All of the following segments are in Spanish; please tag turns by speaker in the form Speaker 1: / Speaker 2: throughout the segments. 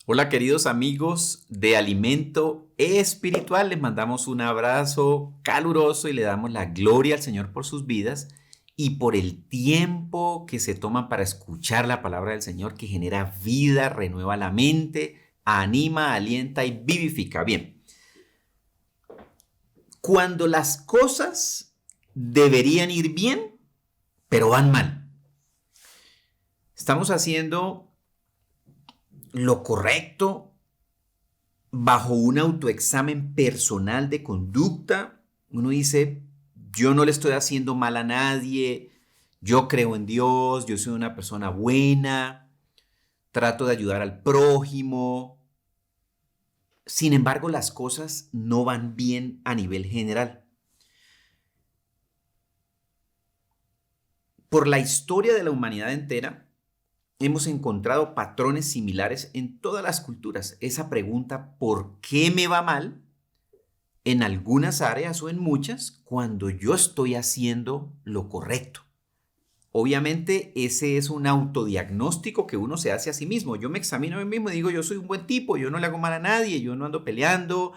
Speaker 1: Hola queridos amigos de Alimento Espiritual, les mandamos un abrazo caluroso y le damos la gloria al Señor por sus vidas y por el tiempo que se toman para escuchar la palabra del Señor que genera vida, renueva la mente, anima, alienta y vivifica. Bien, cuando las cosas deberían ir bien, pero van mal, estamos haciendo lo correcto bajo un autoexamen personal de conducta. Uno dice, yo no le estoy haciendo mal a nadie, yo creo en Dios, yo soy una persona buena, trato de ayudar al prójimo. Sin embargo, las cosas no van bien a nivel general. Por la historia de la humanidad entera, hemos encontrado patrones similares en todas las culturas. Esa pregunta, ¿por qué me va mal? En algunas áreas o en muchas, cuando yo estoy haciendo lo correcto. Obviamente ese es un autodiagnóstico que uno se hace a sí mismo. Yo me examino a mí mismo y digo, yo soy un buen tipo, yo no le hago mal a nadie, yo no ando peleando,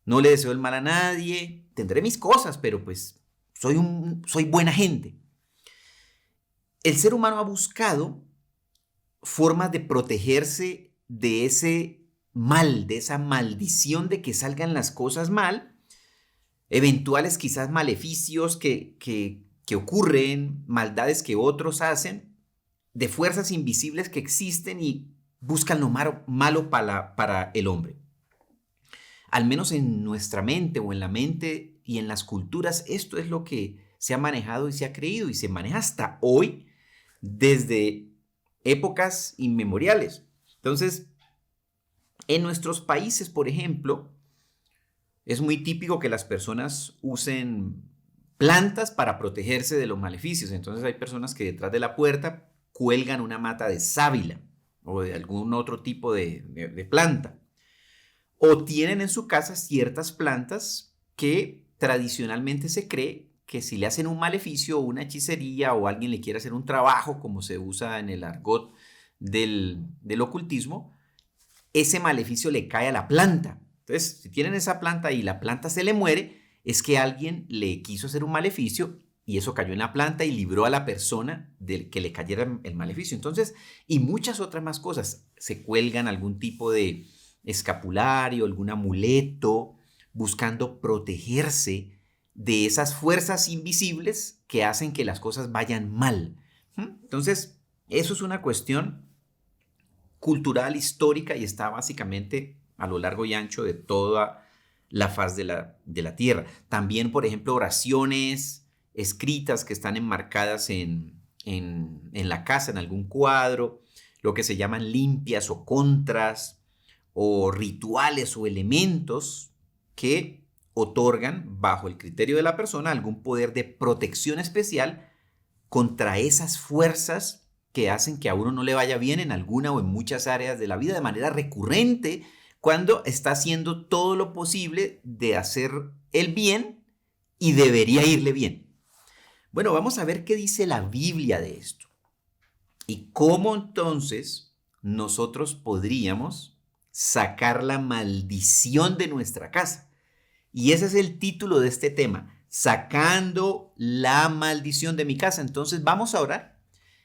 Speaker 1: no le deseo el mal a nadie, tendré mis cosas, pero pues soy buena gente. El ser humano ha buscado formas de protegerse de ese mal, de esa maldición de que salgan las cosas mal, eventuales quizás maleficios que ocurren, maldades que otros hacen, de fuerzas invisibles que existen y buscan lo malo para el hombre. Al menos en nuestra mente o en la mente y en las culturas, esto es lo que se ha manejado y se ha creído y se maneja hasta hoy desde épocas inmemoriales. Entonces, en nuestros países, por ejemplo, es muy típico que las personas usen plantas para protegerse de los maleficios. Entonces hay personas que detrás de la puerta cuelgan una mata de sábila o de algún otro tipo de planta. O tienen en su casa ciertas plantas que tradicionalmente se cree que si le hacen un maleficio o una hechicería o alguien le quiere hacer un trabajo, como se usa en el argot del ocultismo, ese maleficio le cae a la planta. Entonces, si tienen esa planta y la planta se le muere, es que alguien le quiso hacer un maleficio y eso cayó en la planta y libró a la persona del que le cayera el maleficio. Entonces, y muchas otras más cosas. Se cuelgan algún tipo de escapulario, algún amuleto, buscando protegerse de esas fuerzas invisibles que hacen que las cosas vayan mal. Entonces, eso es una cuestión cultural, histórica y está básicamente a lo largo y ancho de toda la faz de la tierra. También, por ejemplo, oraciones escritas que están enmarcadas en la casa, en algún cuadro, lo que se llaman limpias o contras, o rituales o elementos que otorgan, bajo el criterio de la persona, algún poder de protección especial contra esas fuerzas que hacen que a uno no le vaya bien en alguna o en muchas áreas de la vida de manera recurrente cuando está haciendo todo lo posible de hacer el bien y debería irle bien. Bueno, vamos a ver qué dice la Biblia de esto y cómo entonces nosotros podríamos sacar la maldición de nuestra casa. Y ese es el título de este tema, sacando la maldición de mi casa. Entonces vamos a orar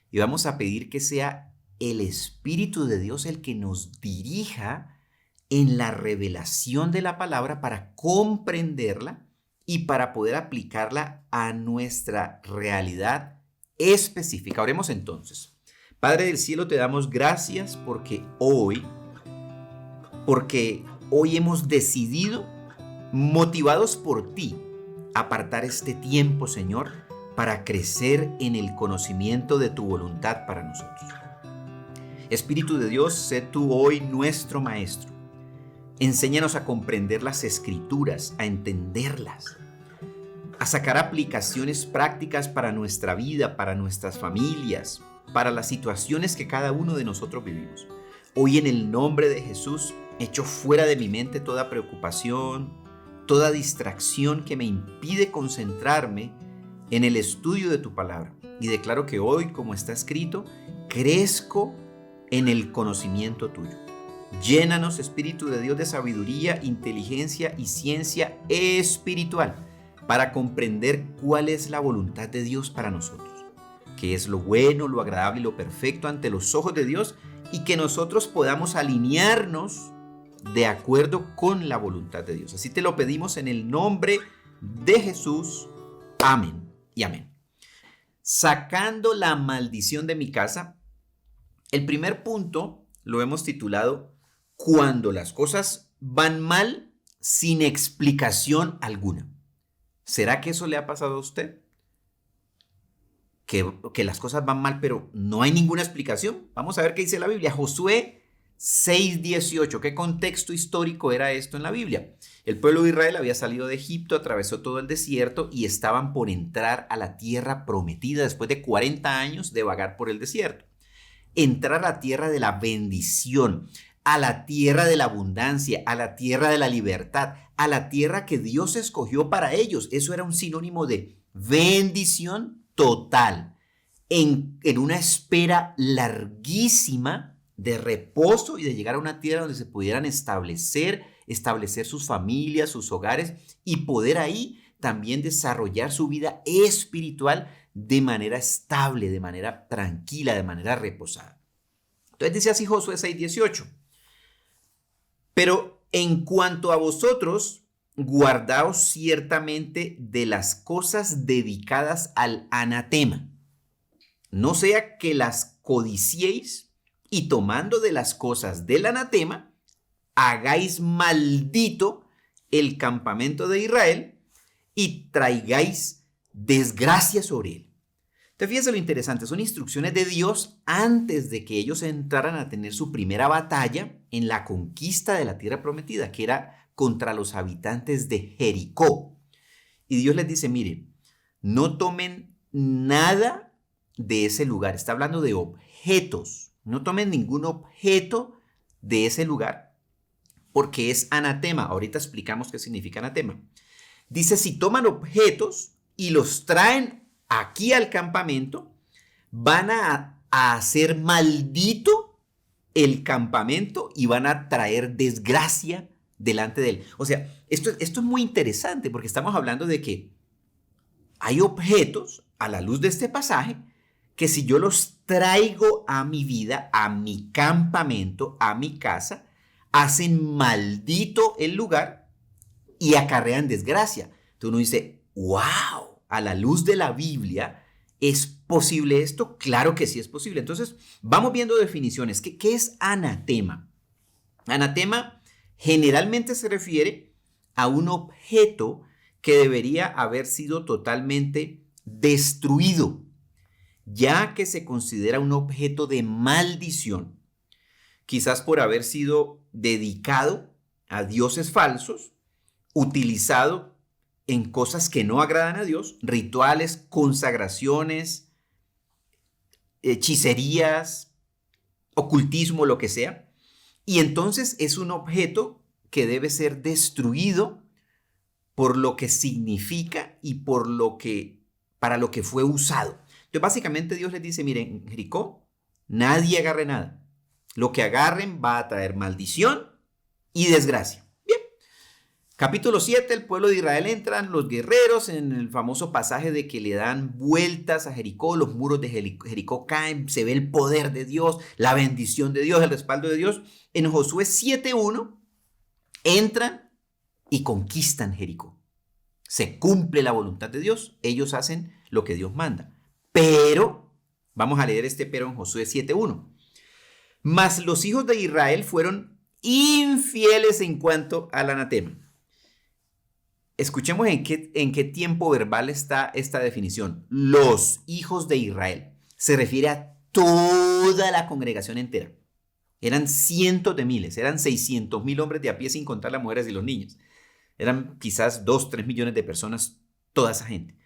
Speaker 1: y vamos a pedir que sea el Espíritu de Dios el que nos dirija en la revelación de la palabra para comprenderla y para poder aplicarla a nuestra realidad específica. Oremos entonces. Padre del cielo, te damos gracias porque hoy hemos decidido, motivados por ti, apartar este tiempo, Señor, para crecer en el conocimiento de tu voluntad para nosotros. Espíritu de Dios, sé tú hoy nuestro Maestro. Enséñanos a comprender las Escrituras, a entenderlas, a sacar aplicaciones prácticas para nuestra vida, para nuestras familias, para las situaciones que cada uno de nosotros vivimos. Hoy en el nombre de Jesús, echo fuera de mi mente toda preocupación, toda distracción que me impide concentrarme en el estudio de tu palabra. Y declaro que hoy, como está escrito, crezco en el conocimiento tuyo. Llénanos, Espíritu de Dios, de sabiduría, inteligencia y ciencia espiritual para comprender cuál es la voluntad de Dios para nosotros, que es lo bueno, lo agradable y lo perfecto ante los ojos de Dios, y que nosotros podamos alinearnos de acuerdo con la voluntad de Dios. Así te lo pedimos en el nombre de Jesús. Amén y amén. Sacando la maldición de mi casa, el primer punto lo hemos titulado Cuando las cosas van mal sin explicación alguna. ¿Será que eso le ha pasado a usted? Que las cosas van mal, pero no hay ninguna explicación. Vamos a ver qué dice la Biblia. Josué 6:18. ¿Qué contexto histórico era esto en la Biblia? El pueblo de Israel había salido de Egipto, atravesó todo el desierto y estaban por entrar a la tierra prometida después de 40 años de vagar por el desierto. Entrar a la tierra de la bendición, a la tierra de la abundancia, a la tierra de la libertad, a la tierra que Dios escogió para ellos. Eso era un sinónimo de bendición total, en una espera larguísima de reposo y de llegar a una tierra donde se pudieran establecer sus familias, sus hogares, y poder ahí también desarrollar su vida espiritual de manera estable, de manera tranquila, de manera reposada. Entonces dice así Josué 6:18. Pero en cuanto a vosotros, guardaos ciertamente de las cosas dedicadas al anatema. No sea que las codiciéis y tomando de las cosas del anatema, hagáis maldito el campamento de Israel y traigáis desgracia sobre él. Te fíjate lo interesante, son instrucciones de Dios antes de que ellos entraran a tener su primera batalla en la conquista de la tierra prometida, que era contra los habitantes de Jericó. Y Dios les dice, mire, no tomen nada de ese lugar. Está hablando de objetos. No tomen ningún objeto de ese lugar porque es anatema. Ahorita explicamos qué significa anatema. Dice, si toman objetos y los traen aquí al campamento, van a hacer maldito el campamento y van a traer desgracia delante de él. O sea, esto es muy interesante porque estamos hablando de que hay objetos a la luz de este pasaje que si yo los traigo a mi vida, a mi campamento, a mi casa, hacen maldito el lugar y acarrean desgracia. Entonces uno dice, wow, a la luz de la Biblia, ¿es posible esto? Claro que sí es posible. Entonces vamos viendo definiciones. ¿Qué es anatema? Anatema generalmente se refiere a un objeto que debería haber sido totalmente destruido, ya que se considera un objeto de maldición, quizás por haber sido dedicado a dioses falsos, utilizado en cosas que no agradan a Dios, rituales, consagraciones, hechicerías, ocultismo, lo que sea. Y entonces es un objeto que debe ser destruido por lo que significa y para lo que fue usado. Entonces básicamente Dios les dice, miren, en Jericó nadie agarre nada. Lo que agarren va a traer maldición y desgracia. Bien. Capítulo 7, el pueblo de Israel entran los guerreros en el famoso pasaje de que le dan vueltas a Jericó, los muros de Jericó caen, se ve el poder de Dios, la bendición de Dios, el respaldo de Dios. En Josué 7:1 entran y conquistan Jericó. Se cumple la voluntad de Dios, ellos hacen lo que Dios manda. Pero, vamos a leer este pero en Josué 7:1. Mas los hijos de Israel fueron infieles en cuanto al anatema. Escuchemos en qué tiempo verbal está esta definición. Los hijos de Israel. Se refiere a toda la congregación entera. Eran cientos de miles, eran 600,000 hombres de a pie sin contar las mujeres y los niños. Eran quizás 2-3 millones de personas, toda esa gente.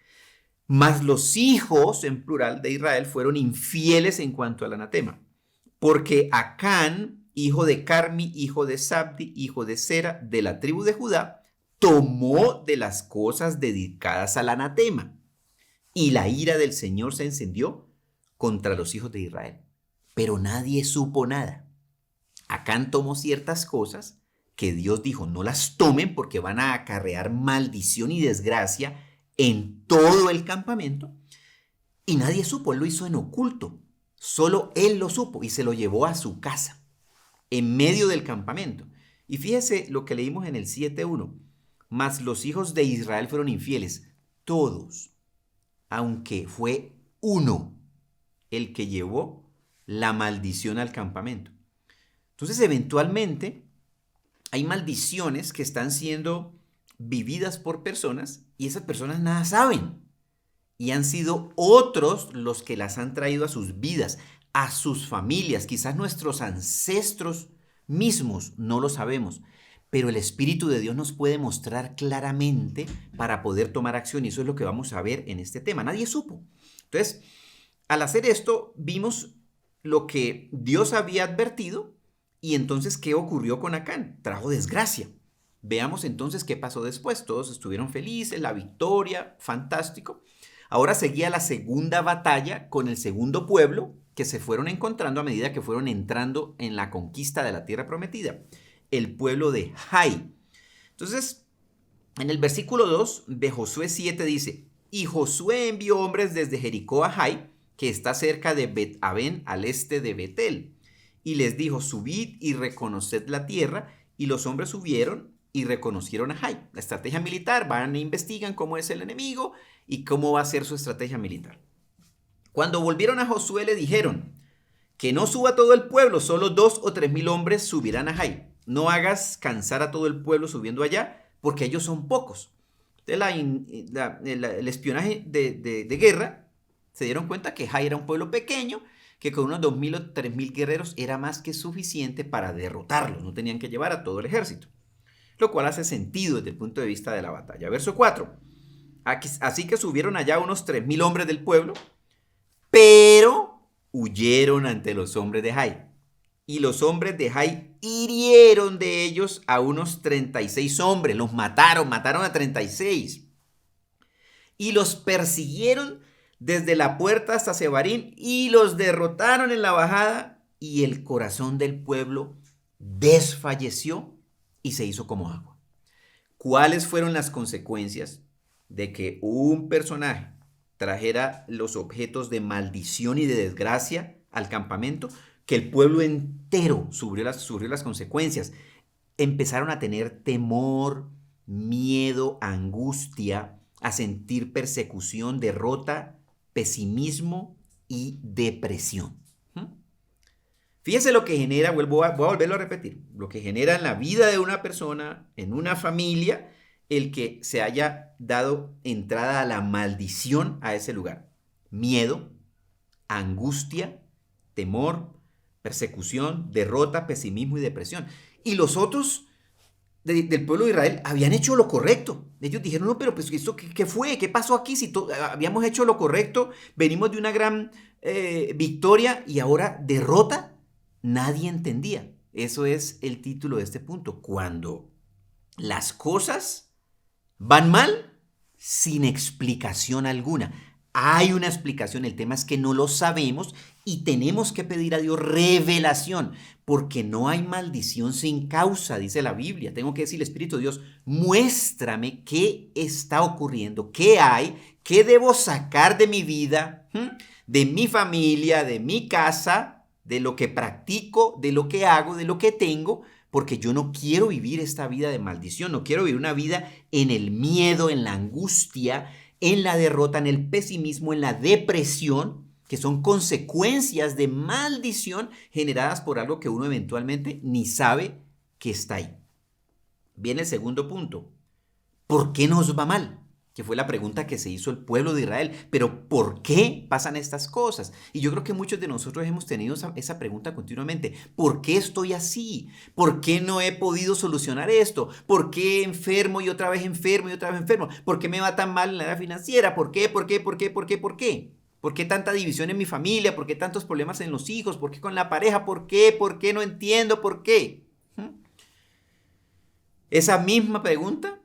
Speaker 1: Mas los hijos, en plural, de Israel fueron infieles en cuanto al anatema. Porque Acán, hijo de Carmi, hijo de Sabdi, hijo de Sera, de la tribu de Judá, tomó de las cosas dedicadas al anatema. Y la ira del Señor se encendió contra los hijos de Israel. Pero nadie supo nada. Acán tomó ciertas cosas que Dios dijo no las tomen porque van a acarrear maldición y desgracia en todo el campamento. Y nadie supo, él lo hizo en oculto. Solo él lo supo y se lo llevó a su casa, en medio del campamento. Y fíjese lo que leímos en el 7:1. Mas los hijos de Israel fueron infieles, todos, aunque fue uno el que llevó la maldición al campamento. Entonces, eventualmente, hay maldiciones que están siendo vividas por personas y esas personas nada saben. Y han sido otros los que las han traído a sus vidas, a sus familias. Quizás nuestros ancestros mismos no lo sabemos, pero el Espíritu de Dios nos puede mostrar claramente para poder tomar acción. Y eso es lo que vamos a ver en este tema. Nadie supo. Entonces, al hacer esto, vimos lo que Dios había advertido. Y entonces, ¿qué ocurrió con Acán? Trajo desgracia. Veamos entonces qué pasó después. Todos estuvieron felices, la victoria, fantástico. Ahora seguía la segunda batalla con el segundo pueblo que se fueron encontrando a medida que fueron entrando en la conquista de la tierra prometida, el pueblo de Jai. Entonces, en el versículo 2 de Josué 7 dice, y Josué envió hombres desde Jericó a Jai, que está cerca de Bet-Aven, al este de Betel, y les dijo, subid y reconoced la tierra, y los hombres subieron y reconocieron a Jai. La estrategia militar, van e investigan cómo es el enemigo y cómo va a ser su estrategia militar. Cuando volvieron a Josué le dijeron, que no suba todo el pueblo, solo 2 o 3 mil hombres subirán a Jai. No hagas cansar a todo el pueblo subiendo allá, porque ellos son pocos. Entonces el espionaje de guerra se dieron cuenta que Jai era un pueblo pequeño, que con unos 2.000 o 3.000 guerreros era más que suficiente para derrotarlos. No tenían que llevar a todo el ejército. Lo cual hace sentido desde el punto de vista de la batalla. Verso 4. Así que subieron allá unos 3.000 hombres del pueblo, pero huyeron ante los hombres de Jai. Y los hombres de Jai hirieron de ellos a unos 36 hombres. Los mataron a 36. Y los persiguieron desde la puerta hasta Sebarín y los derrotaron en la bajada. Y el corazón del pueblo desfalleció y se hizo como agua. ¿Cuáles fueron las consecuencias de que un personaje trajera los objetos de maldición y de desgracia al campamento? Que el pueblo entero sufrió las consecuencias. Empezaron a tener temor, miedo, angustia, a sentir persecución, derrota, pesimismo y depresión. Fíjense lo que genera, voy a volverlo a repetir, lo que genera en la vida de una persona, en una familia, el que se haya dado entrada a la maldición a ese lugar. Miedo, angustia, temor, persecución, derrota, pesimismo y depresión. Y los otros del pueblo de Israel habían hecho lo correcto. Ellos dijeron, no, pero pues, ¿esto qué fue? ¿Qué pasó aquí? Si habíamos hecho lo correcto, venimos de una gran victoria y ahora derrota. Nadie entendía. Eso es el título de este punto. Cuando las cosas van mal sin explicación alguna. Hay una explicación, el tema es que no lo sabemos y tenemos que pedir a Dios revelación, porque no hay maldición sin causa, dice la Biblia. Tengo que decirle, Espíritu de Dios, muéstrame qué está ocurriendo, qué hay, qué debo sacar de mi vida, de mi familia, de mi casa, de lo que practico, de lo que hago, de lo que tengo, porque yo no quiero vivir esta vida de maldición, no quiero vivir una vida en el miedo, en la angustia, en la derrota, en el pesimismo, en la depresión, que son consecuencias de maldición generadas por algo que uno eventualmente ni sabe que está ahí. Viene el segundo punto. ¿Por qué nos va mal? Que fue la pregunta que se hizo el pueblo de Israel. Pero ¿por qué pasan estas cosas? Y yo creo que muchos de nosotros hemos tenido esa pregunta continuamente. ¿Por qué estoy así? ¿Por qué no he podido solucionar esto? ¿Por qué enfermo y otra vez enfermo y otra vez enfermo? ¿Por qué me va tan mal en la área financiera? ¿Por qué? ¿Por qué? ¿Por qué? ¿Por qué? ¿Por qué? ¿Por qué tanta división en mi familia? ¿Por qué tantos problemas en los hijos? ¿Por qué con la pareja? ¿Por qué? ¿Por qué? No entiendo. ¿Por qué? Esa misma pregunta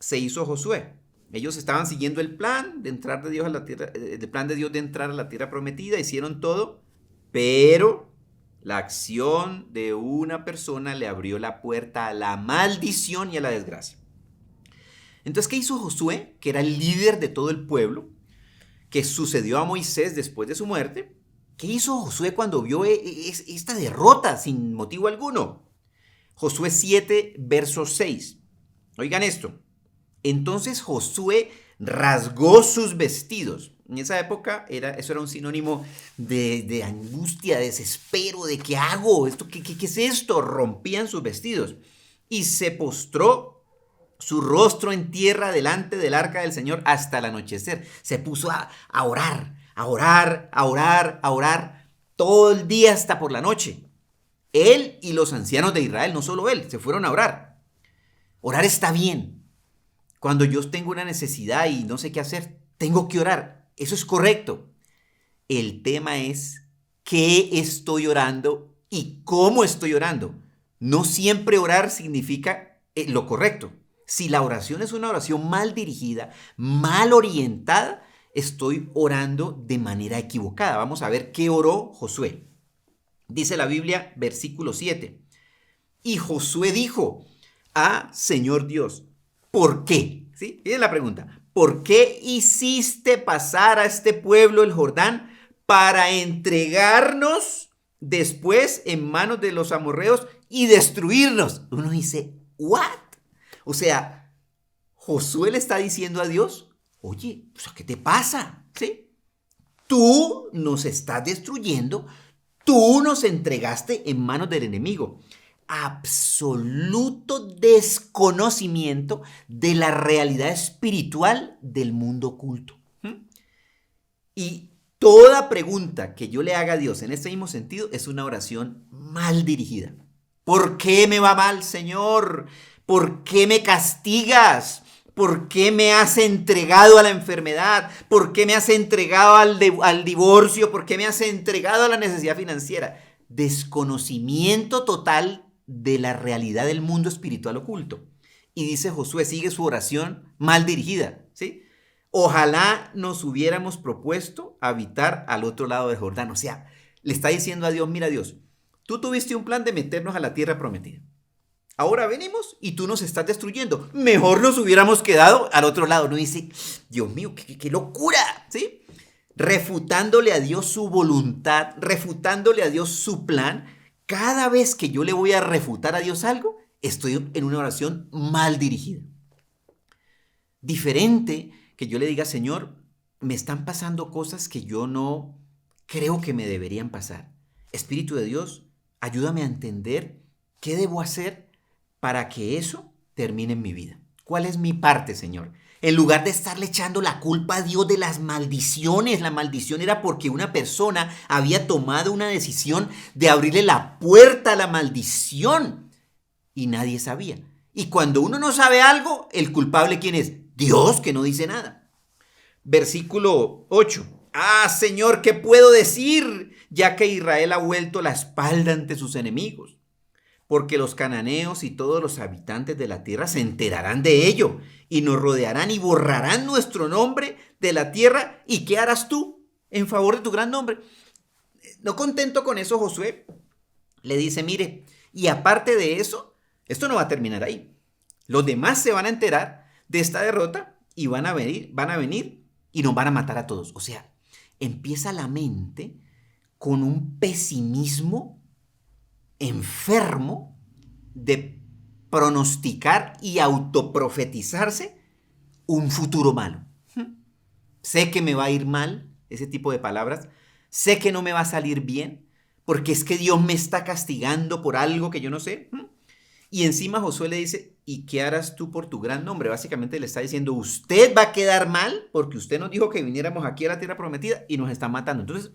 Speaker 1: se hizo Josué. Ellos estaban siguiendo el plan de entrar de Dios a la tierra, el plan de Dios de entrar a la tierra prometida, hicieron todo, pero La acción de una persona le abrió la puerta a la maldición y a la desgracia. Entonces, ¿qué hizo Josué, que era el líder de todo el pueblo, que sucedió a Moisés después de su muerte? ¿Qué hizo Josué cuando vio esta derrota sin motivo alguno? Josué 7, verso 6. Oigan esto. Entonces Josué rasgó sus vestidos. En esa época eso era un sinónimo de angustia, de desespero, de ¿qué hago? ¿Qué es esto? Rompían sus vestidos. Y se postró su rostro en tierra delante del arca del Señor hasta el anochecer. Se puso a orar, a orar, a orar, a orar, todo el día hasta por la noche. Él y los ancianos de Israel, no solo él, se fueron a orar. Orar está bien. Cuando yo tengo una necesidad y no sé qué hacer, tengo que orar. Eso es correcto. El tema es qué estoy orando y cómo estoy orando. No siempre orar significa lo correcto. Si la oración es una oración mal dirigida, mal orientada, estoy orando de manera equivocada. Vamos a ver qué oró Josué. Dice la Biblia, versículo 7. Y Josué dijo: Señor Dios, ¿por qué? ¿Sí? Esa es la pregunta. ¿Por qué hiciste pasar a este pueblo el Jordán para entregarnos después en manos de los amorreos y destruirnos? Uno dice, ¿what? O sea, Josué le está diciendo a Dios, oye, pues, ¿qué te pasa? ¿Sí? Tú nos estás destruyendo, tú nos entregaste en manos del enemigo. Absoluto desconocimiento de la realidad espiritual del mundo oculto. Y toda pregunta que yo le haga a Dios en este mismo sentido es una oración mal dirigida. ¿Por qué me va mal, Señor? ¿Por qué me castigas? ¿Por qué me has entregado a la enfermedad? ¿Por qué me has entregado al divorcio? ¿Por qué me has entregado a la necesidad financiera? Desconocimiento total de la realidad del mundo espiritual oculto. Y dice Josué, sigue su oración mal dirigida, ¿sí? Ojalá nos hubiéramos propuesto habitar al otro lado del Jordán. O sea, le está diciendo a Dios, mira Dios, tú tuviste un plan de meternos a la tierra prometida. Ahora venimos y tú nos estás destruyendo. Mejor nos hubiéramos quedado al otro lado. No dice, Dios mío, qué locura, ¿sí? Refutándole a Dios su voluntad, refutándole a Dios su plan. Cada vez que yo le voy a refutar a Dios algo, estoy en una oración mal dirigida. Diferente que yo le diga, Señor, me están pasando cosas que yo no creo que me deberían pasar. Espíritu de Dios, ayúdame a entender qué debo hacer para que eso termine en mi vida. ¿Cuál es mi parte, Señor? En lugar de estarle echando la culpa a Dios de las maldiciones, la maldición era porque una persona había tomado una decisión de abrirle la puerta a la maldición y nadie sabía. Y cuando uno no sabe algo, el culpable, ¿quién es? Dios, que no dice nada. Versículo 8. Señor, ¿qué puedo decir? Ya que Israel ha vuelto la espalda ante sus enemigos. Porque los cananeos y todos los habitantes de la tierra se enterarán de ello y nos rodearán y borrarán nuestro nombre de la tierra. ¿Y qué harás tú en favor de tu gran nombre? No contento con eso, Josué le dice, mire, y aparte de eso, esto no va a terminar ahí. Los demás se van a enterar de esta derrota y van a venir y nos van a matar a todos. O sea, empieza la mente con un pesimismo enfermo de pronosticar y autoprofetizarse un futuro malo. Sé que me va a ir mal, ese tipo de palabras. Sé que no me va a salir bien, porque es que Dios me está castigando por algo que yo no sé. Y encima Josué le dice, ¿y qué harás tú por tu gran nombre? Básicamente le está diciendo, usted va a quedar mal porque usted nos dijo que viniéramos aquí a la tierra prometida y nos está matando. Entonces,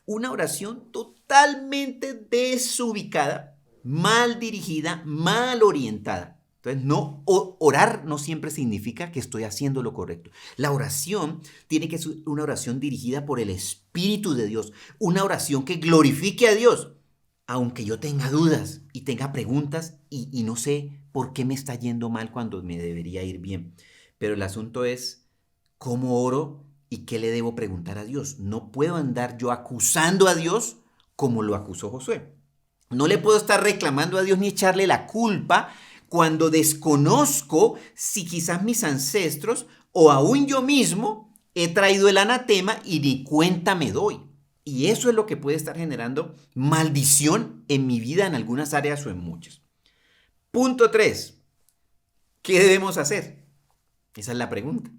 Speaker 1: una oración totalmente desubicada, mal dirigida, mal orientada. Entonces, orar no siempre significa que estoy haciendo lo correcto. La oración tiene que ser una oración dirigida por el Espíritu de Dios, una oración que glorifique a Dios. Aunque yo tenga dudas y tenga preguntas y no sé por qué me está yendo mal cuando me debería ir bien. Pero el asunto es cómo oro y qué le debo preguntar a Dios. No puedo andar yo acusando a Dios como lo acusó Josué. No le puedo estar reclamando a Dios ni echarle la culpa cuando desconozco si quizás mis ancestros o aún yo mismo he traído el anatema y ni cuenta me doy. Y eso es lo que puede estar generando maldición en mi vida en algunas áreas o en muchas. Punto 3. ¿Qué debemos hacer? Esa es la pregunta.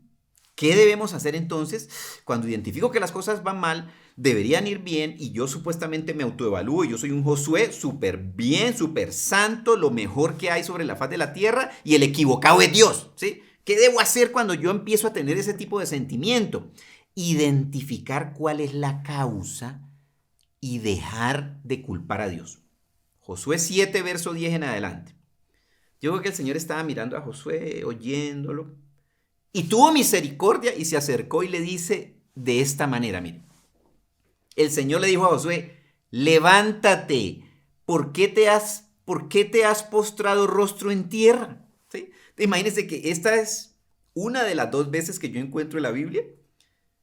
Speaker 1: ¿Qué debemos hacer entonces cuando identifico que las cosas van mal, deberían ir bien y yo supuestamente me autoevalúo? Yo soy un Josué súper bien, súper santo, lo mejor que hay sobre la faz de la tierra y el equivocado es Dios, ¿sí? ¿Qué debo hacer cuando yo empiezo a tener ese tipo de sentimiento? Identificar cuál es la causa y dejar de culpar a Dios. Josué 7, verso 10 en adelante. Yo creo que el Señor estaba mirando a Josué, oyéndolo, y tuvo misericordia y se acercó y le dice de esta manera, mire. El Señor le dijo a Josué, levántate, ¿por qué te has postrado rostro en tierra? ¿Sí? Imagínense que esta es una de las 2 veces que yo encuentro en la Biblia,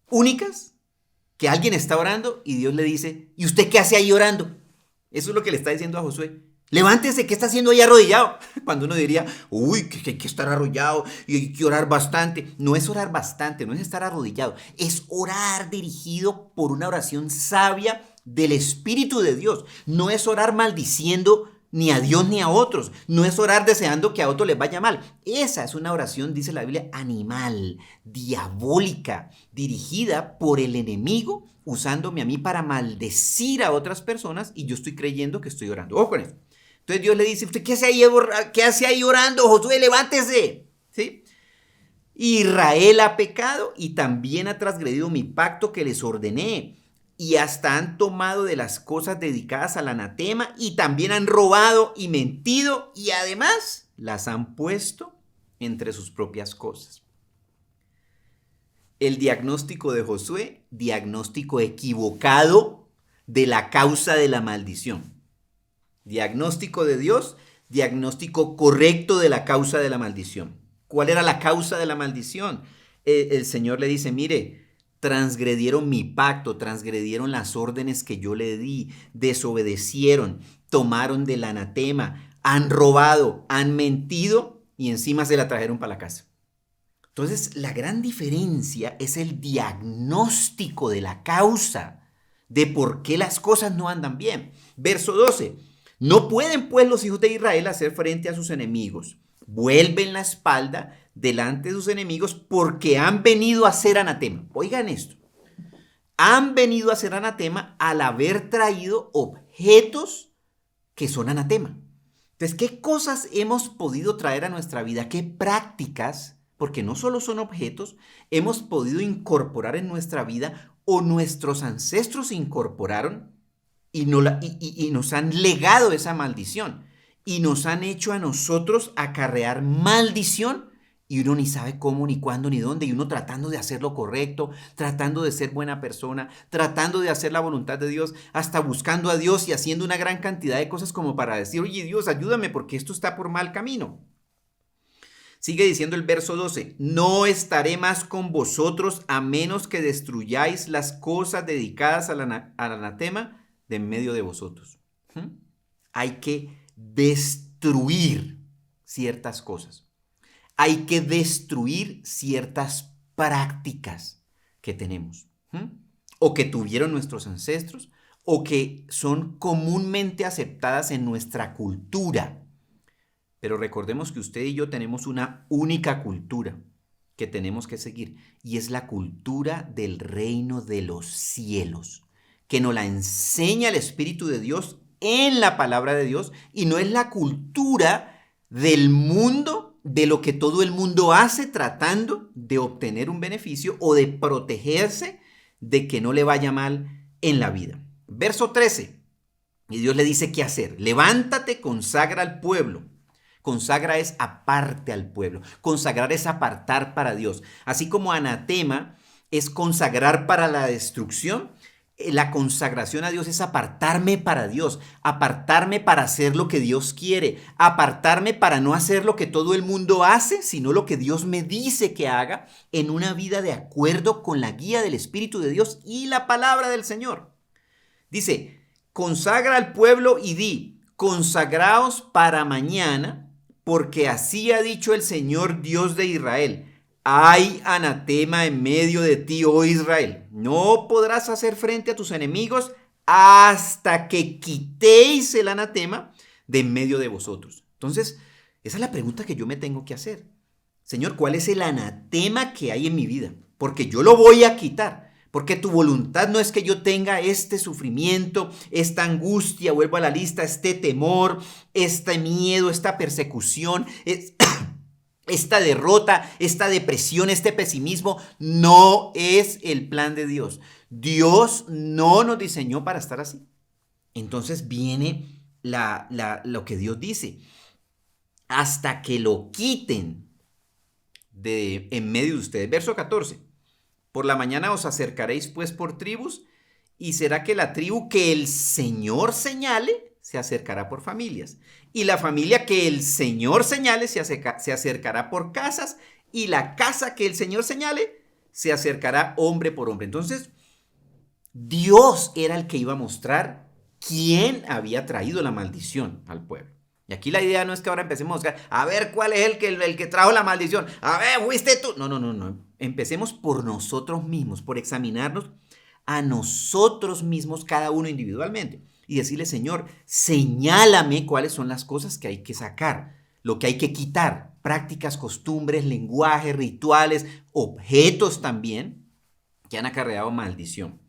Speaker 1: únicas, que alguien está orando y Dios le dice, ¿y usted qué hace ahí orando? Eso es lo que le está diciendo a Josué. Levántese, ¿qué está haciendo ahí arrodillado? Cuando uno diría, uy, que hay que estar arrodillado y hay que orar bastante. No es orar bastante, no es estar arrodillado. Es orar dirigido por una oración sabia del Espíritu de Dios. No es orar maldiciendo ni a Dios ni a otros. No es orar deseando que a otros les vaya mal. Esa es una oración, dice la Biblia, animal, diabólica, dirigida por el enemigo, usándome a mí para maldecir a otras personas y yo estoy creyendo que estoy orando. Ojo con esto. Entonces Dios le dice, ¿usted qué hace ahí orando? Josué, levántese. ¿Sí? Israel ha pecado y también ha transgredido mi pacto que les ordené. Y hasta han tomado de las cosas dedicadas al anatema y también han robado y mentido y además las han puesto entre sus propias cosas. El diagnóstico de Josué, diagnóstico equivocado de la causa de la maldición. Diagnóstico de Dios, diagnóstico correcto de la causa de la maldición. ¿Cuál era la causa de la maldición? El Señor le dice, mire, transgredieron mi pacto, transgredieron las órdenes que yo le di, desobedecieron, tomaron del anatema, han robado, han mentido y encima se la trajeron para la casa. Entonces, la gran diferencia es el diagnóstico de la causa de por qué las cosas no andan bien. Verso 12. No pueden pues los hijos de Israel hacer frente a sus enemigos. Vuelven la espalda delante de sus enemigos porque han venido a ser anatema. Oigan esto. Han venido a ser anatema al haber traído objetos que son anatema. Entonces, ¿qué cosas hemos podido traer a nuestra vida? ¿Qué prácticas, porque no solo son objetos, hemos podido incorporar en nuestra vida o nuestros ancestros incorporaron y nos han legado esa maldición y nos han hecho a nosotros acarrear maldición y uno ni sabe cómo, ni cuándo, ni dónde y uno tratando de hacer lo correcto, tratando de ser buena persona, tratando de hacer la voluntad de Dios, hasta buscando a Dios y haciendo una gran cantidad de cosas como para decir, oye Dios, ayúdame porque esto está por mal camino. Sigue diciendo el verso 12, no estaré más con vosotros a menos que destruyáis las cosas dedicadas al anatema de en medio de vosotros. Hay que destruir ciertas cosas. Hay que destruir ciertas prácticas que tenemos o que tuvieron nuestros ancestros o que son comúnmente aceptadas en nuestra cultura. Pero recordemos que usted y yo tenemos una única cultura que tenemos que seguir y es la cultura del reino de los cielos, que nos la enseña el Espíritu de Dios en la palabra de Dios y no es la cultura del mundo, de lo que todo el mundo hace tratando de obtener un beneficio o de protegerse de que no le vaya mal en la vida. Verso 13. Y Dios le dice qué hacer. Levántate, consagra al pueblo. Consagra es aparte al pueblo. Consagrar es apartar para Dios. Así como anatema es consagrar para la destrucción, la consagración a Dios es apartarme para Dios, apartarme para hacer lo que Dios quiere, apartarme para no hacer lo que todo el mundo hace, sino lo que Dios me dice que haga en una vida de acuerdo con la guía del Espíritu de Dios y la palabra del Señor. Dice, consagra al pueblo y di, consagraos para mañana, porque así ha dicho el Señor Dios de Israel. Hay anatema en medio de ti, oh Israel. No podrás hacer frente a tus enemigos hasta que quitéis el anatema de en medio de vosotros. Entonces, esa es la pregunta que yo me tengo que hacer. Señor, ¿cuál es el anatema que hay en mi vida? Porque yo lo voy a quitar. Porque tu voluntad no es que yo tenga este sufrimiento, esta angustia, vuelvo a la lista, este temor, este miedo, esta persecución, esta derrota, esta depresión, este pesimismo. No es el plan de Dios. Dios no nos diseñó para estar así. Entonces viene lo que Dios dice. Hasta que lo quiten de en medio de ustedes. Verso 14. Por la mañana os acercaréis pues por tribus, y será que la tribu que el Señor señale se acercará por familias, y la familia que el Señor señale se acercará por casas, y la casa que el Señor señale se acercará hombre por hombre. Entonces, Dios era el que iba a mostrar quién había traído la maldición al pueblo. Y aquí la idea no es que ahora empecemos a buscar, a ver cuál es el que trajo la maldición. A ver, fuiste tú. No. Empecemos por nosotros mismos, por examinarnos a nosotros mismos, cada uno individualmente. Y decirle, Señor, señálame cuáles son las cosas que hay que sacar, lo que hay que quitar. Prácticas, costumbres, lenguajes, rituales, objetos también que han acarreado maldición.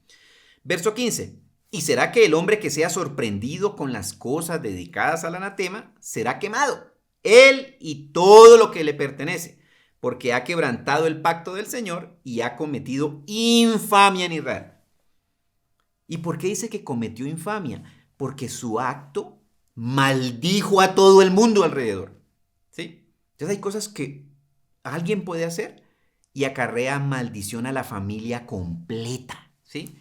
Speaker 1: Verso 15. ¿Y será que el hombre que sea sorprendido con las cosas dedicadas al anatema será quemado, él y todo lo que le pertenece, porque ha quebrantado el pacto del Señor y ha cometido infamia en Israel? ¿Y por qué dice que cometió infamia? Porque su acto maldijo a todo el mundo alrededor. ¿Sí? Entonces hay cosas que alguien puede hacer y acarrea maldición a la familia completa. ¿Sí?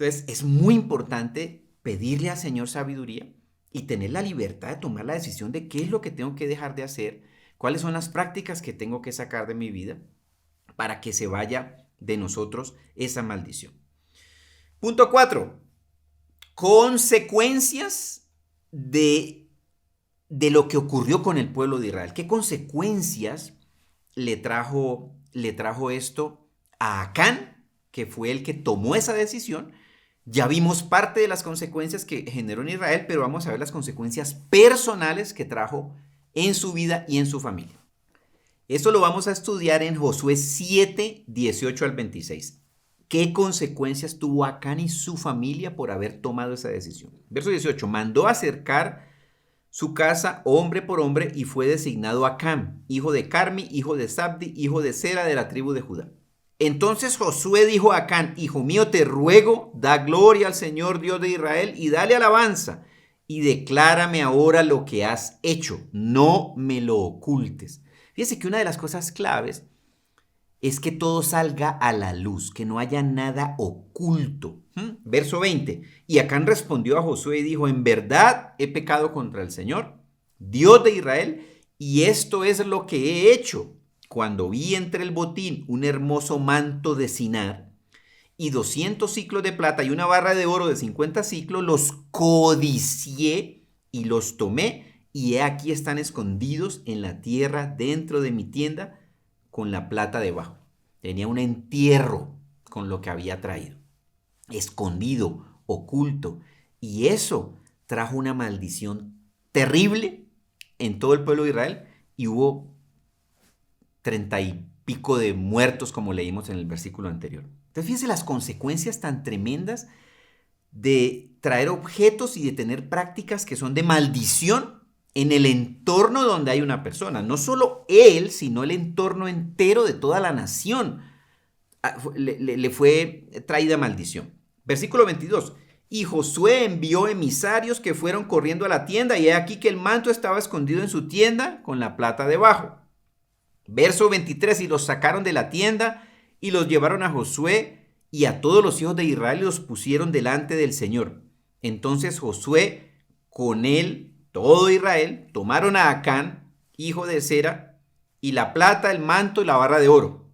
Speaker 1: Entonces, es muy importante pedirle al Señor sabiduría y tener la libertad de tomar la decisión de qué es lo que tengo que dejar de hacer, cuáles son las prácticas que tengo que sacar de mi vida para que se vaya de nosotros esa maldición. Punto 4. Consecuencias de lo que ocurrió con el pueblo de Israel. ¿Qué consecuencias le trajo esto a Acán, que fue el que tomó esa decisión? Ya vimos parte de las consecuencias que generó en Israel, pero vamos a ver las consecuencias personales que trajo en su vida y en su familia. Eso lo vamos a estudiar en Josué 7, 18 al 26. ¿Qué consecuencias tuvo Acán y su familia por haber tomado esa decisión? Verso 18. Mandó acercar su casa hombre por hombre y fue designado Acán, hijo de Carmi, hijo de Zabdi, hijo de Sera, de la tribu de Judá. Entonces Josué dijo a Acán: hijo mío, te ruego, da gloria al Señor Dios de Israel y dale alabanza, y declárame ahora lo que has hecho, no me lo ocultes. Fíjese que una de las cosas claves es que todo salga a la luz, que no haya nada oculto. Verso 20. Y Acán respondió a Josué y dijo: en verdad he pecado contra el Señor, Dios de Israel, y esto es lo que he hecho. Cuando vi entre el botín un hermoso manto de Sinar y 200 siclos de plata y una barra de oro de 50 siclos, los codicié y los tomé, y he aquí están escondidos en la tierra dentro de mi tienda con la plata debajo. Tenía un entierro con lo que había traído, escondido, oculto, y eso trajo una maldición terrible en todo el pueblo de Israel, y hubo 30 y pico de muertos, como leímos en el versículo anterior. Entonces, fíjense las consecuencias tan tremendas de traer objetos y de tener prácticas que son de maldición en el entorno donde hay una persona. No solo él, sino el entorno entero de toda la nación le fue traída maldición. Versículo 22. Y Josué envió emisarios que fueron corriendo a la tienda, y he aquí que el manto estaba escondido en su tienda con la plata debajo. Verso 23, y los sacaron de la tienda y los llevaron a Josué y a todos los hijos de Israel y los pusieron delante del Señor. Entonces Josué, con él, todo Israel, tomaron a Acán, hijo de Sera, y la plata, el manto y la barra de oro.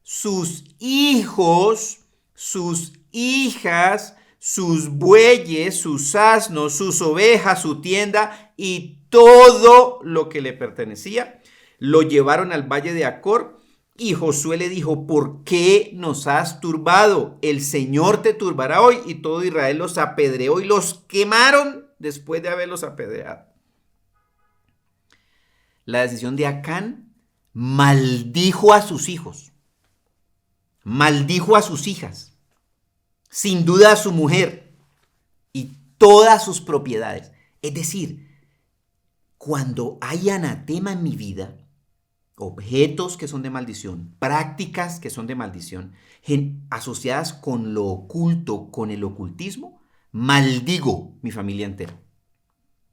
Speaker 1: Sus hijos, sus hijas, sus bueyes, sus asnos, sus ovejas, su tienda y todo lo que le pertenecía. Lo llevaron al valle de Acor y Josué le dijo: ¿por qué nos has turbado? El Señor te turbará hoy. Y todo Israel los apedreó y los quemaron después de haberlos apedreado. La decisión de Acán: maldijo a sus hijos, maldijo a sus hijas, sin duda a su mujer y todas sus propiedades. Es decir, cuando hay anatema en mi vida, objetos que son de maldición, prácticas que son de maldición, asociadas con lo oculto, con el ocultismo, maldigo mi familia entera.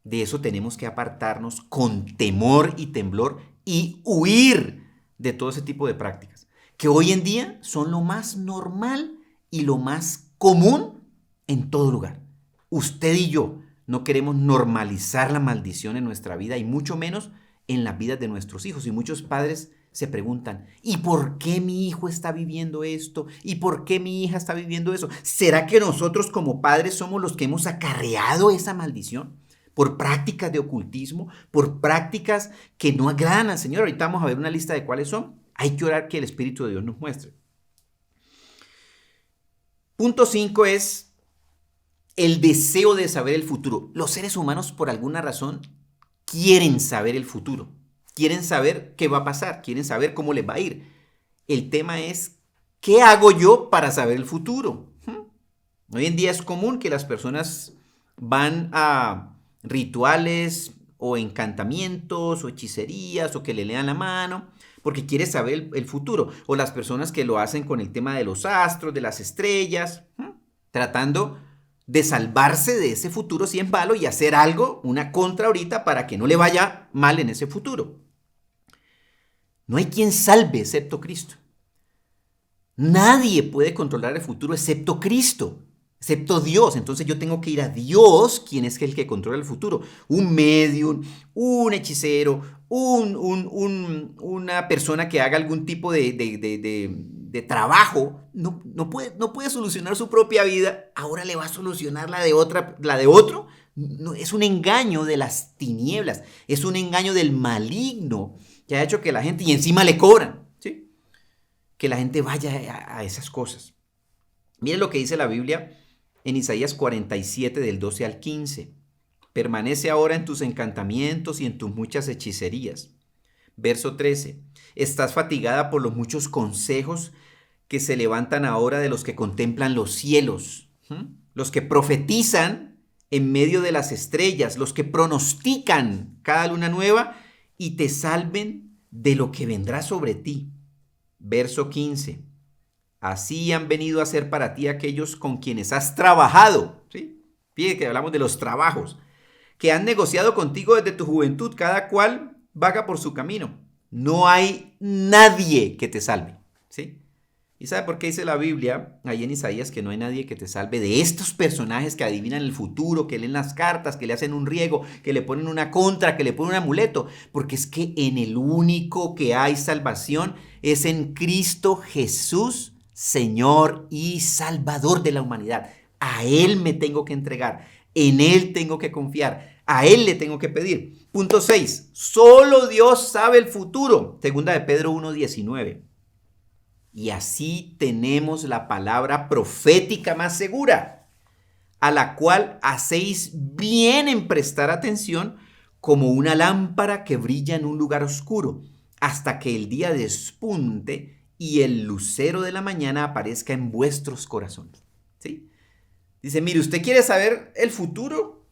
Speaker 1: De eso tenemos que apartarnos con temor y temblor y huir de todo ese tipo de prácticas, que hoy en día son lo más normal y lo más común en todo lugar. Usted y yo no queremos normalizar la maldición en nuestra vida y mucho menos en las vidas de nuestros hijos. Y muchos padres se preguntan: ¿y por qué mi hijo está viviendo esto? ¿Y por qué mi hija está viviendo eso? ¿Será que nosotros como padres somos los que hemos acarreado esa maldición? Por prácticas de ocultismo, por prácticas que no agradan al Señor. Ahorita vamos a ver una lista de cuáles son. Hay que orar que el Espíritu de Dios nos muestre. Punto 5 es el deseo de saber el futuro. Los seres humanos, por alguna razón, quieren saber el futuro. Quieren saber qué va a pasar. Quieren saber cómo les va a ir. El tema es: ¿qué hago yo para saber el futuro? Hoy en día es común que las personas van a rituales o encantamientos o hechicerías o que le lean la mano porque quiere saber el futuro. O las personas que lo hacen con el tema de los astros, de las estrellas, tratando de salvarse de ese futuro si es malo y hacer algo, una contra ahorita, para que no le vaya mal en ese futuro. No hay quien salve excepto Cristo. Nadie puede controlar el futuro excepto Cristo, excepto Dios. Entonces yo tengo que ir a Dios, quien es el que controla el futuro. Un medium, un hechicero, una persona que haga algún tipo de trabajo, no puede solucionar su propia vida. Ahora le va a solucionar la de otro. No, es un engaño de las tinieblas, es un engaño del maligno que ha hecho que la gente, y encima le cobran, ¿sí?, que la gente vaya a esas cosas. Miren lo que dice la Biblia en Isaías 47 del 12 al 15. Permanece ahora en tus encantamientos y en tus muchas hechicerías. Verso 13. Estás fatigada por los muchos consejos que se levantan ahora de los que contemplan los cielos, los que profetizan en medio de las estrellas, los que pronostican cada luna nueva y te salven de lo que vendrá sobre ti. Verso 15. Así han venido a ser para ti aquellos con quienes has trabajado, ¿sí? Fíjate que hablamos de los trabajos, que han negociado contigo desde tu juventud, cada cual vaga por su camino. No hay nadie que te salve, ¿sí? ¿Y sabe por qué dice la Biblia ahí en Isaías que no hay nadie que te salve de estos personajes que adivinan el futuro, que leen las cartas, que le hacen un riego, que le ponen una contra, que le ponen un amuleto? Porque es que en el único que hay salvación es en Cristo Jesús, Señor y Salvador de la humanidad. A Él me tengo que entregar, en Él tengo que confiar, a Él le tengo que pedir. Punto 6. Solo Dios sabe el futuro. Segunda de Pedro 1:19. Y así tenemos la palabra profética más segura, a la cual hacéis bien en prestar atención, como una lámpara que brilla en un lugar oscuro, hasta que el día despunte y el lucero de la mañana aparezca en vuestros corazones. ¿Sí? Dice, mire, ¿usted quiere saber el futuro?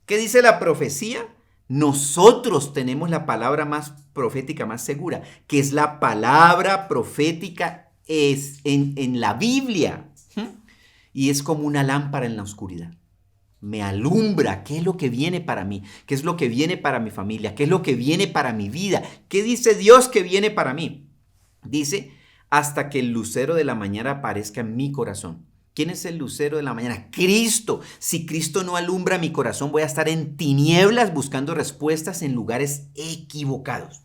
Speaker 1: ¿Qué dice la profecía? Nosotros tenemos la palabra más profética, más segura, que es la palabra profética en la Biblia. Y es como una lámpara en la oscuridad. Me alumbra qué es lo que viene para mí, qué es lo que viene para mi familia, qué es lo que viene para mi vida, qué dice Dios que viene para mí. Dice, hasta que el lucero de la mañana aparezca en mi corazón. ¿Quién es el lucero de la mañana? Cristo. Si Cristo no alumbra mi corazón, voy a estar en tinieblas buscando respuestas en lugares equivocados.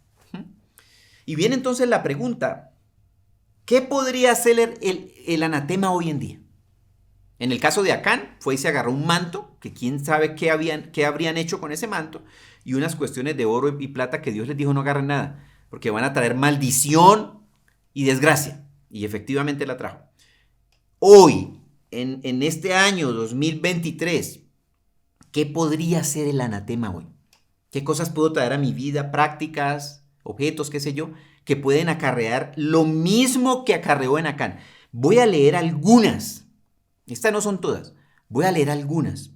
Speaker 1: Y viene entonces la pregunta, ¿qué podría hacer el anatema hoy en día? En el caso de Acán, fue y se agarró un manto, que quién sabe qué habrían hecho con ese manto, y unas cuestiones de oro y plata que Dios les dijo no agarren nada, porque van a traer maldición y desgracia. Y efectivamente la trajo. Hoy, en este año 2023, ¿qué podría ser el anatema hoy? ¿Qué cosas puedo traer a mi vida? Prácticas, objetos, qué sé yo, que pueden acarrear lo mismo que acarreó en Acán. Voy a leer algunas. Estas no son todas. Voy a leer algunas.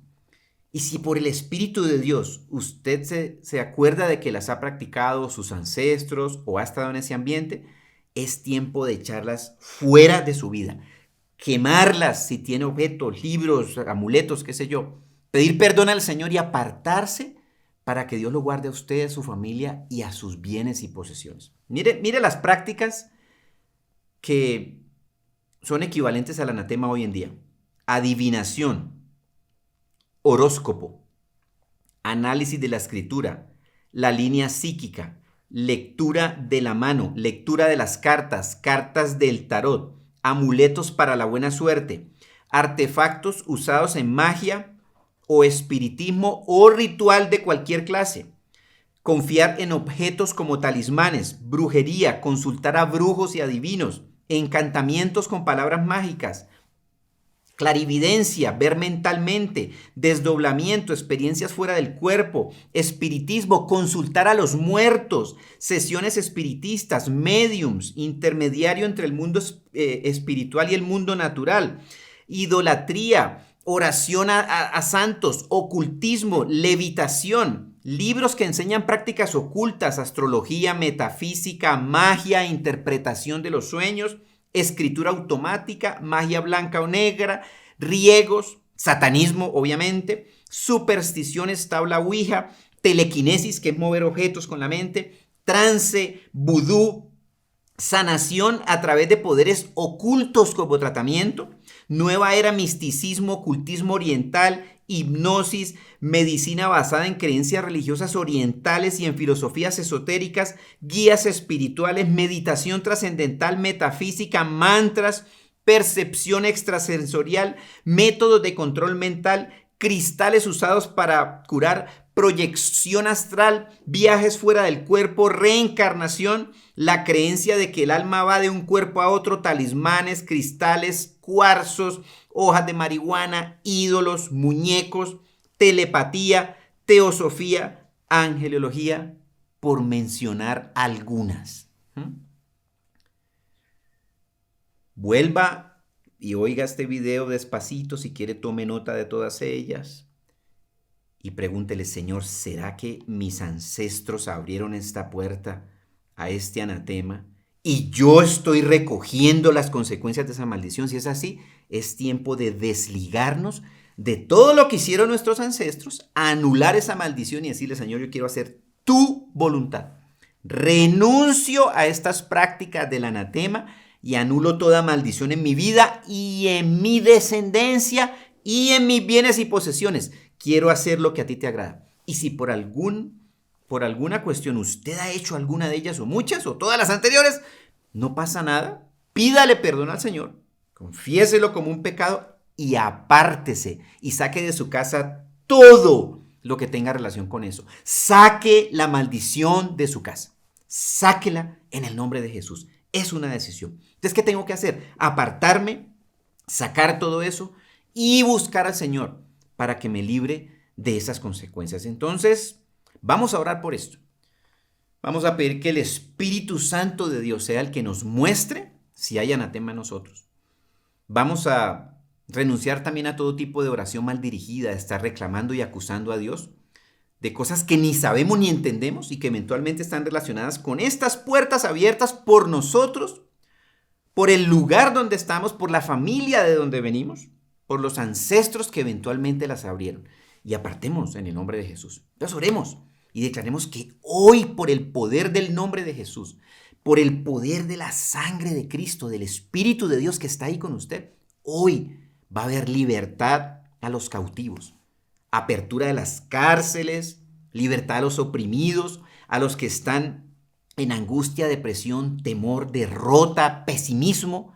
Speaker 1: Y si por el Espíritu de Dios usted se acuerda de que las ha practicado sus ancestros o ha estado en ese ambiente, es tiempo de echarlas fuera de su vida. Quemarlas si tiene objetos, libros, amuletos, qué sé yo. Pedir perdón al Señor y apartarse para que Dios lo guarde a usted, a su familia y a sus bienes y posesiones. Mire las prácticas que son equivalentes al anatema hoy en día. Adivinación, horóscopo, análisis de la escritura, la línea psíquica, lectura de la mano, lectura de las cartas, cartas del tarot, amuletos para la buena suerte, artefactos usados en magia o espiritismo o ritual de cualquier clase. Confiar en objetos como talismanes, brujería, consultar a brujos y adivinos, encantamientos con palabras mágicas, clarividencia, ver mentalmente, desdoblamiento, experiencias fuera del cuerpo, espiritismo, consultar a los muertos, sesiones espiritistas, mediums, intermediario entre el mundo espiritual y el mundo natural, idolatría, oración a santos, ocultismo, levitación, libros que enseñan prácticas ocultas, astrología, metafísica, magia, interpretación de los sueños, escritura automática, magia blanca o negra, riegos, satanismo, obviamente, supersticiones, tabla ouija, telequinesis, que es mover objetos con la mente, trance, vudú, sanación a través de poderes ocultos como tratamiento, nueva era, misticismo, ocultismo oriental, hipnosis, medicina basada en creencias religiosas orientales y en filosofías esotéricas, guías espirituales, meditación trascendental, metafísica, mantras, percepción extrasensorial, métodos de control mental, cristales usados para curar, proyección astral, viajes fuera del cuerpo, reencarnación, la creencia de que el alma va de un cuerpo a otro, talismanes, cristales, cuarzos, hojas de marihuana, ídolos, muñecos, telepatía, teosofía, angelología, por mencionar algunas. Vuelva y oiga este video despacito, si quiere tome nota de todas ellas y pregúntele: Señor, ¿será que mis ancestros abrieron esta puerta a este anatema y yo estoy recogiendo las consecuencias de esa maldición? Si es así, es tiempo de desligarnos de todo lo que hicieron nuestros ancestros, anular esa maldición y decirle: Señor, yo quiero hacer tu voluntad. Renuncio a estas prácticas del anatema y anulo toda maldición en mi vida y en mi descendencia y en mis bienes y posesiones. Quiero hacer lo que a ti te agrada. Y si por alguna cuestión usted ha hecho alguna de ellas o muchas o todas las anteriores, no pasa nada. Pídale perdón al Señor, confiéselo como un pecado y apártese y saque de su casa todo lo que tenga relación con eso. Saque la maldición de su casa. Sáquela en el nombre de Jesús. Es una decisión. Entonces, ¿qué tengo que hacer? Apartarme, sacar todo eso y buscar al Señor para que me libre de esas consecuencias. Entonces, vamos a orar por esto. Vamos a pedir que el Espíritu Santo de Dios sea el que nos muestre si hay anatema en nosotros. Vamos a renunciar también a todo tipo de oración mal dirigida, de estar reclamando y acusando a Dios de cosas que ni sabemos ni entendemos y que eventualmente están relacionadas con estas puertas abiertas por nosotros, por el lugar donde estamos, por la familia de donde venimos, por los ancestros que eventualmente las abrieron. Y apartemos en el nombre de Jesús. Entonces oremos y declaremos que hoy, por el poder del nombre de Jesús, por el poder de la sangre de Cristo, del Espíritu de Dios que está ahí con usted, hoy va a haber libertad a los cautivos, apertura de las cárceles, libertad a los oprimidos, a los que están en angustia, depresión, temor, derrota, pesimismo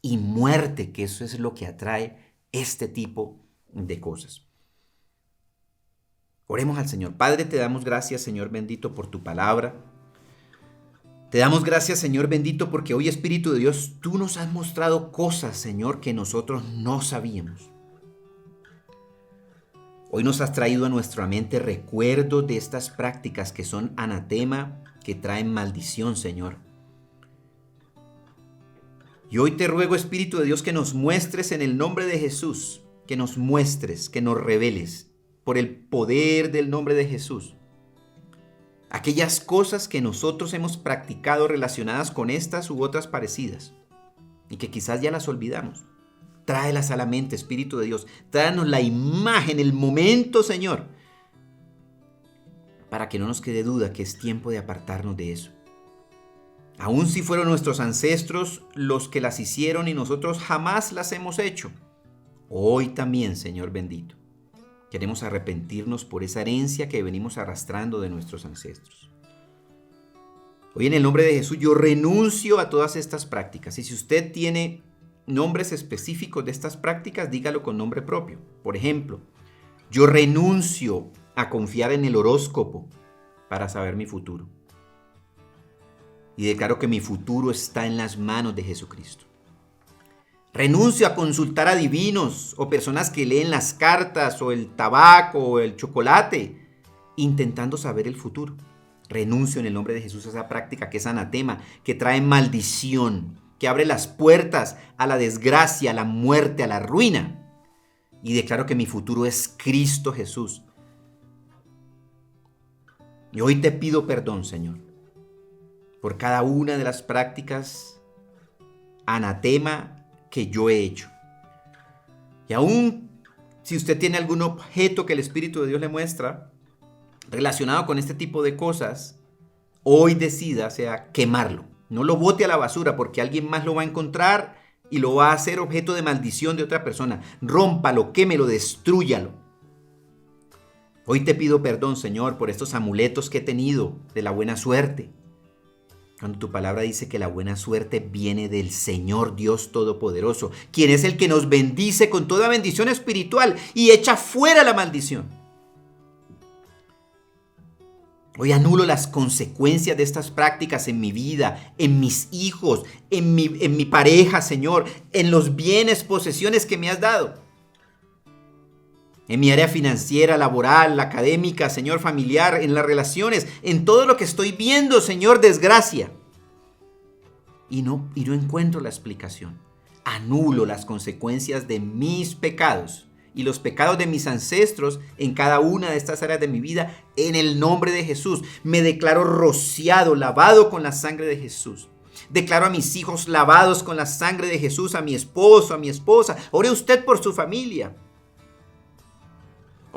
Speaker 1: y muerte, que eso es lo que atrae este tipo de cosas. Oremos al Señor. Padre, te damos gracias, Señor bendito, por tu palabra. Te damos gracias, Señor bendito, porque hoy, Espíritu de Dios, tú nos has mostrado cosas, Señor, que nosotros no sabíamos. Hoy nos has traído a nuestra mente recuerdos de estas prácticas que son anatema, que traen maldición, Señor. Y hoy te ruego, Espíritu de Dios, que nos muestres en el nombre de Jesús, que nos muestres, que nos reveles por el poder del nombre de Jesús aquellas cosas que nosotros hemos practicado relacionadas con estas u otras parecidas y que quizás ya las olvidamos. Tráelas a la mente, Espíritu de Dios. Tráenos la imagen, el momento, Señor, para que no nos quede duda que es tiempo de apartarnos de eso. Aun si fueron nuestros ancestros los que las hicieron y nosotros jamás las hemos hecho, hoy también, Señor bendito, queremos arrepentirnos por esa herencia que venimos arrastrando de nuestros ancestros. Hoy en el nombre de Jesús yo renuncio a todas estas prácticas. Y si usted tiene nombres específicos de estas prácticas, dígalo con nombre propio. Por ejemplo, yo renuncio a confiar en el horóscopo para saber mi futuro. Y declaro que mi futuro está en las manos de Jesucristo. Renuncio a consultar a divinos o personas que leen las cartas o el tabaco o el chocolate intentando saber el futuro. Renuncio en el nombre de Jesús a esa práctica que es anatema, que trae maldición, que abre las puertas a la desgracia, a la muerte, a la ruina. Y declaro que mi futuro es Cristo Jesús. Y hoy te pido perdón, Señor, por cada una de las prácticas anatema que yo he hecho. Y aún si usted tiene algún objeto que el Espíritu de Dios le muestra relacionado con este tipo de cosas, hoy decida quemarlo. No lo bote a la basura porque alguien más lo va a encontrar y lo va a hacer objeto de maldición de otra persona. Rómpalo, quémelo, destrúyalo. Hoy te pido perdón, Señor, por estos amuletos que he tenido de la buena suerte. Cuando tu palabra dice que la buena suerte viene del Señor Dios Todopoderoso, quien es el que nos bendice con toda bendición espiritual y echa fuera la maldición. Hoy anulo las consecuencias de estas prácticas en mi vida, en mis hijos, en mi pareja, Señor, en los bienes, posesiones que me has dado. En mi área financiera, laboral, académica, Señor, familiar, en las relaciones, en todo lo que estoy viendo, Señor, desgracia. Y no encuentro la explicación. Anulo las consecuencias de mis pecados y los pecados de mis ancestros en cada una de estas áreas de mi vida en el nombre de Jesús. Me declaro rociado, lavado con la sangre de Jesús. Declaro a mis hijos lavados con la sangre de Jesús, a mi esposo, a mi esposa. Ore usted por su familia.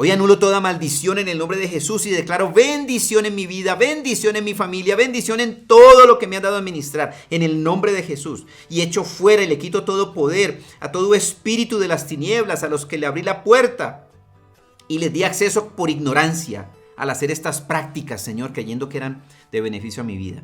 Speaker 1: Hoy anulo toda maldición en el nombre de Jesús y declaro bendición en mi vida, bendición en mi familia, bendición en todo lo que me ha dado a administrar en el nombre de Jesús. Y echo fuera y le quito todo poder a todo espíritu de las tinieblas a los que le abrí la puerta y les di acceso por ignorancia al hacer estas prácticas, Señor, creyendo que eran de beneficio a mi vida.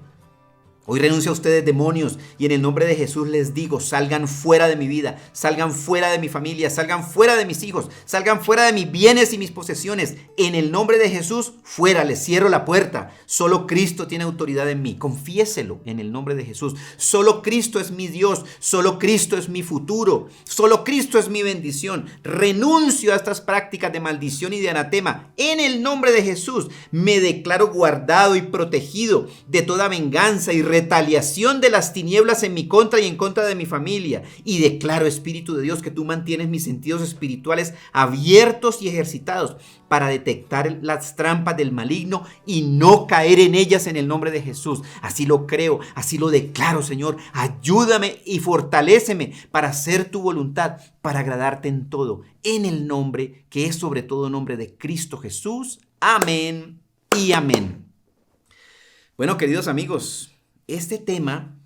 Speaker 1: Hoy renuncio a ustedes, demonios, y en el nombre de Jesús les digo, salgan fuera de mi vida, salgan fuera de mi familia, salgan fuera de mis hijos, salgan fuera de mis bienes y mis posesiones. En el nombre de Jesús, fuera, les cierro la puerta. Solo Cristo tiene autoridad en mí. Confiéselo en el nombre de Jesús. Solo Cristo es mi Dios, solo Cristo es mi futuro, solo Cristo es mi bendición. Renuncio a estas prácticas de maldición y de anatema. En el nombre de Jesús, me declaro guardado y protegido de toda venganza y retaliación de las tinieblas en mi contra y en contra de mi familia. Y declaro, Espíritu de Dios, que tú mantienes mis sentidos espirituales abiertos y ejercitados para detectar las trampas del maligno y no caer en ellas en el nombre de Jesús. Así lo creo, así lo declaro, Señor. Ayúdame y fortaléceme para hacer tu voluntad, para agradarte en todo, en el nombre que es sobre todo nombre de Cristo Jesús. Amén y amén. Bueno, queridos amigos, este tema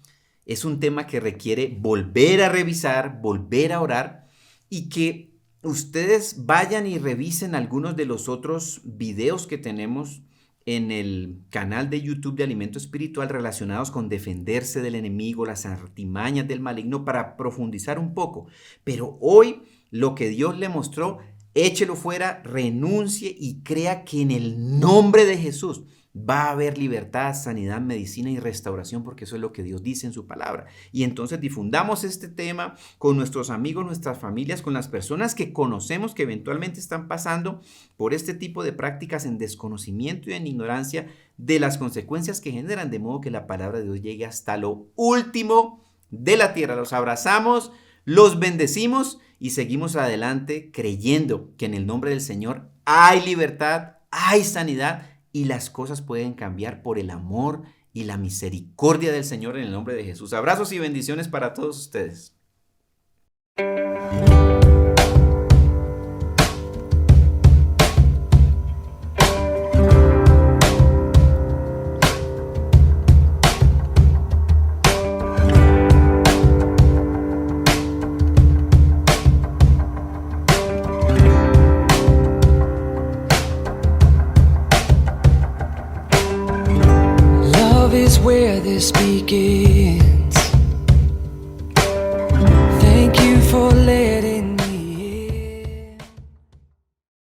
Speaker 1: es un tema que requiere volver a revisar, volver a orar y que ustedes vayan y revisen algunos de los otros videos que tenemos en el canal de YouTube de Alimento Espiritual relacionados con defenderse del enemigo, las artimañas del maligno, para profundizar un poco. Pero hoy lo que Dios le mostró, échelo fuera, renuncie y crea que en el nombre de Jesús va a haber libertad, sanidad, medicina y restauración, porque eso es lo que Dios dice en su palabra. Y entonces difundamos este tema con nuestros amigos, nuestras familias, con las personas que conocemos que eventualmente están pasando por este tipo de prácticas en desconocimiento y en ignorancia de las consecuencias que generan, de modo que la palabra de Dios llegue hasta lo último de la tierra. Los abrazamos, los bendecimos y seguimos adelante creyendo que en el nombre del Señor hay libertad, hay sanidad y las cosas pueden cambiar por el amor y la misericordia del Señor en el nombre de Jesús. Abrazos y bendiciones para todos ustedes.
Speaker 2: Where they're speaking